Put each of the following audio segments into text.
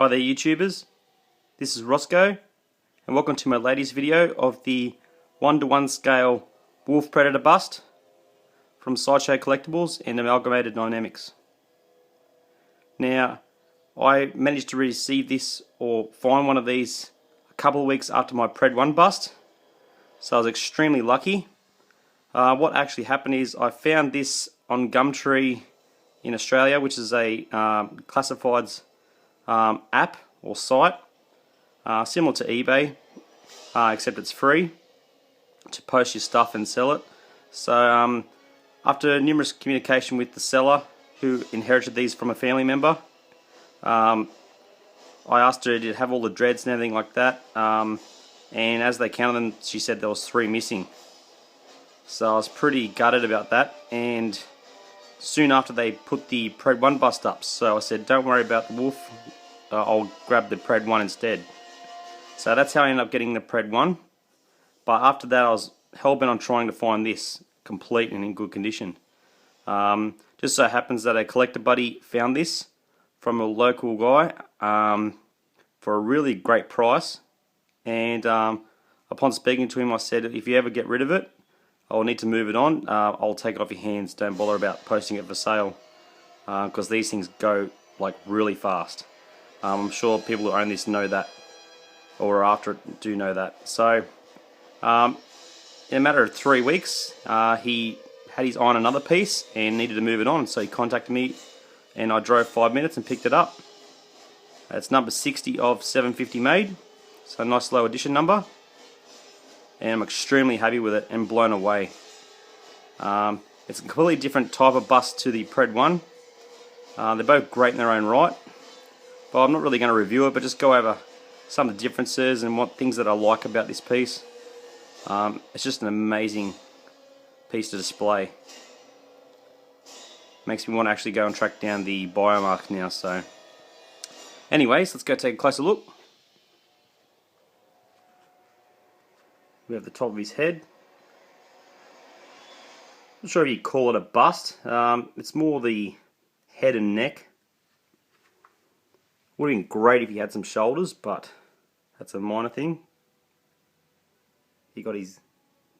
Hi there YouTubers, this is Roscoe and welcome to my latest video of the 1:1 scale wolf predator bust from Sideshow Collectibles and Amalgamated Dynamics. Now I managed to receive this or find one of these a couple of weeks after my Pred 1 bust, so I was extremely lucky. What actually happened is I found this on Gumtree in Australia, which is a classifieds app or site, similar to eBay, except it's free to post your stuff and sell it. So after numerous communication with the seller, who inherited these from a family member, I asked her to have all the dreads and everything like that, and as they counted them, she said there was 3 missing. So I was pretty gutted about that, and soon after they put the Pred 1 bust up, so I said don't worry about the wolf, I'll grab the Pred 1 instead. So that's how I ended up getting the Pred 1, but after that I was hell-bent on trying to find this complete and in good condition. Just so happens that a collector buddy found this from a local guy for a really great price, and upon speaking to him I said, if you ever get rid of it, I'll need to move it on, I'll take it off your hands, don't bother about posting it for sale, because these things go like really fast. I'm sure people who own this know that, or are after it do know that. So in a matter of 3 weeks he had his eye on another piece and needed to move it on, so he contacted me and I drove 5 minutes and picked it up. It's number 60 of 750 made, so a nice low edition number, and I'm extremely happy with it and blown away. It's a completely different type of bust to the Pred 1. They're both great in their own right, but I'm not really going to review it, but just go over some of the differences and what things that I like about this piece. It's just an amazing piece to display. Makes me want to actually go and track down the biomark now. So anyways, let's go take a closer look. We have the top of his head. Not sure if you call it a bust. It's more the head and neck. Would have been great if he had some shoulders, but that's a minor thing. He got his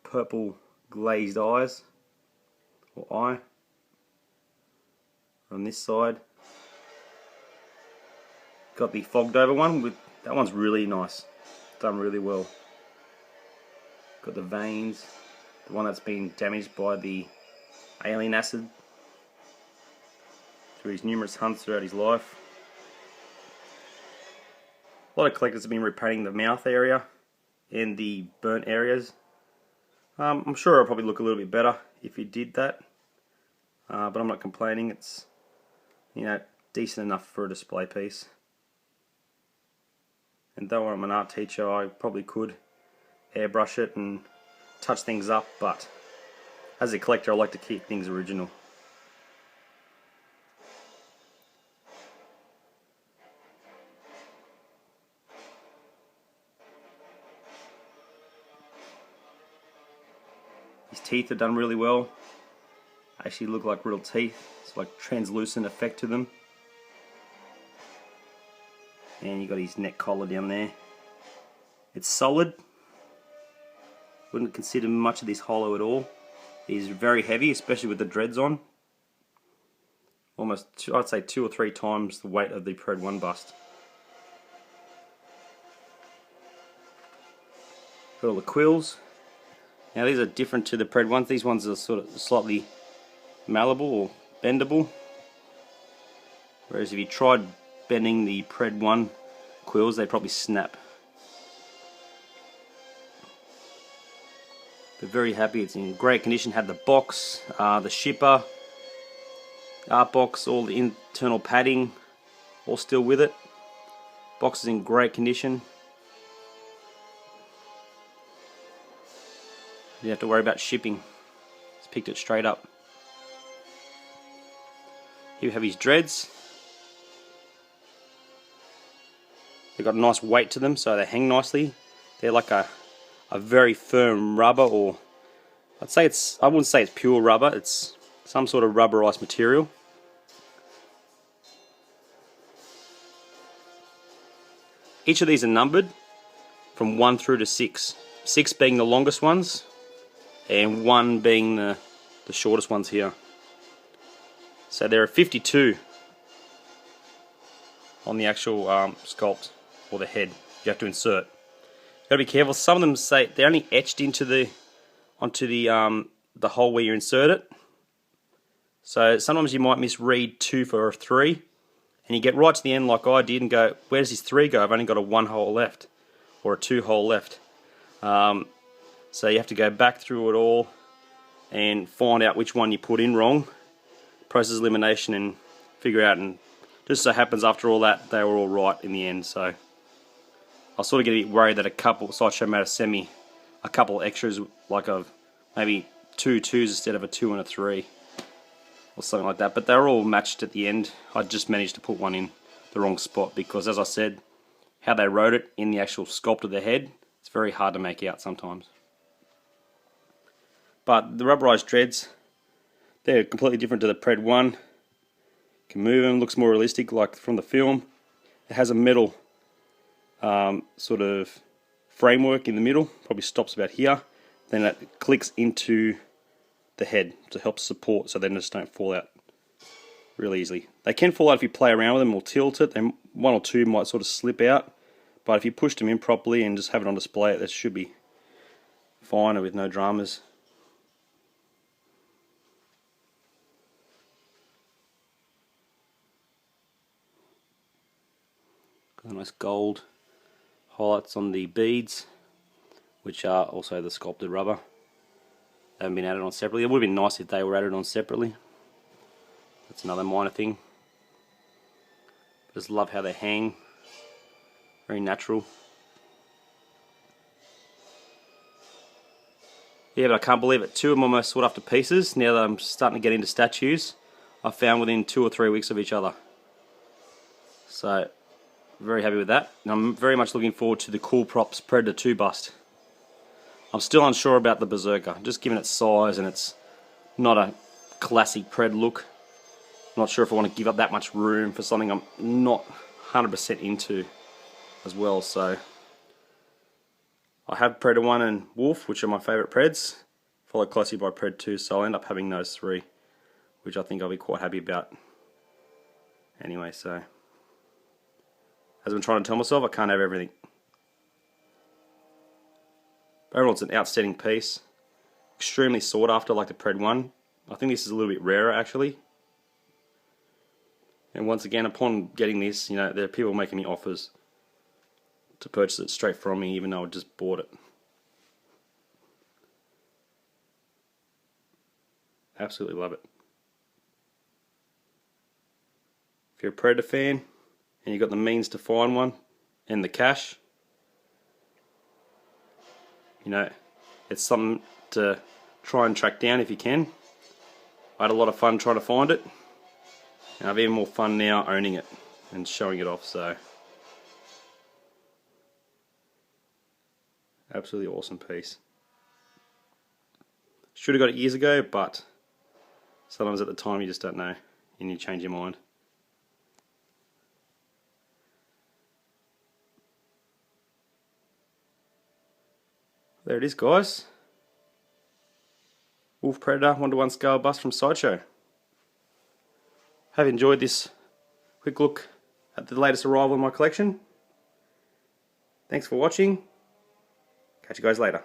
purple glazed eyes, or eye, on this side. Got the fogged over one, with that one's really nice, done really well. Got the veins, the one that's been damaged by the alien acid through his numerous hunts throughout his life. A lot of collectors have been repainting the mouth area and the burnt areas. I'm sure it'll probably look a little bit better if you did that, but I'm not complaining. It's, you know, decent enough for a display piece. And though I'm an art teacher, I probably could airbrush it and touch things up, but as a collector I like to keep things original. His teeth are done really well. Actually look like real teeth. It's like translucent effect to them. And you got his neck collar down there. It's solid. Wouldn't consider much of this hollow at all. He's very heavy, especially with the dreads on. Almost, I'd say 2 or 3 times the weight of the Pred 1 bust. Got all the quills. Now these are different to the Pred 1s. These ones are sort of slightly malleable or bendable. Whereas if you tried bending the Pred 1 quills, they'd probably snap. But very happy, it's in great condition. Had the box, the shipper, art box, all the internal padding, all still with it. Box is in great condition. You don't have to worry about shipping. Just picked it straight up. Here we have his dreads. They've got a nice weight to them, so they hang nicely. They're like a very firm rubber, or I wouldn't say it's pure rubber, it's some sort of rubberized material. Each of these are numbered from 1 through to 6. 6 being the longest ones, and 1 being the shortest ones here. So there are 52 on the actual sculpt, or the head you have to insert. You've got to be careful. Some of them say they're only etched onto the hole where you insert it. So sometimes you might misread 2 for a 3, and you get right to the end like I did and go, where does this 3 go? I've only got a 1 hole left, or a 2 hole left. So you have to go back through it all and find out which one you put in wrong, process elimination, and figure out. And just so happens after all that they were all right in the end. So I was sort of getting a bit worried that a couple, Sideshow made a couple extras, like of maybe 2 2s instead of a 2 and a 3 or something like that, but they were all matched at the end. I just managed to put one in the wrong spot because, as I said, how they wrote it in the actual sculpt of the head, it's very hard to make out sometimes. But the Rubberized Treads, they're completely different to the Pred 1. You can move them, looks more realistic like from the film. It has a metal sort of framework in the middle, probably stops about here. Then it clicks into the head to help support, so they just don't fall out really easily. They can fall out if you play around with them or tilt it, then 1 or 2 might sort of slip out, but if you push them in properly and just have it on display, that should be fine with no dramas. Got a nice gold highlights on the beads, which are also the sculpted rubber. They haven't been added on separately. It would have been nice if they were added on separately. That's another minor thing. Just love how they hang. Very natural. Yeah, but I can't believe it. 2 of them almost sought after pieces. Now that I'm starting to get into statues, I found within 2 or 3 weeks of each other. So, very happy with that. And I'm very much looking forward to the Cool Props Predator 2 bust. I'm still unsure about the Berserker, just given its size and it's not a classic Pred look. I'm not sure if I want to give up that much room for something I'm not 100% into as well. So I have Predator 1 and Wolf, which are my favourite Preds, followed closely by Pred 2, so I'll end up having those 3, which I think I'll be quite happy about. Anyway, so as I'm trying to tell myself, I can't have everything. Overall, it's an outstanding piece. Extremely sought after, like the Pred 1. I think this is a little bit rarer, actually. And once again, upon getting this, you know, there are people making me offers to purchase it straight from me, even though I just bought it. Absolutely love it. If you're a Predator fan and you've got the means to find one and the cash, you know, it's something to try and track down if you can. I had a lot of fun trying to find it, and I've even more fun now owning it and showing it off. So, absolutely awesome piece. Should have got it years ago, but sometimes at the time you just don't know and you change your mind. There it is, guys. Wolf Predator 1:1 scale bust from Sideshow. Have enjoyed this quick look at the latest arrival in my collection. Thanks for watching. Catch you guys later.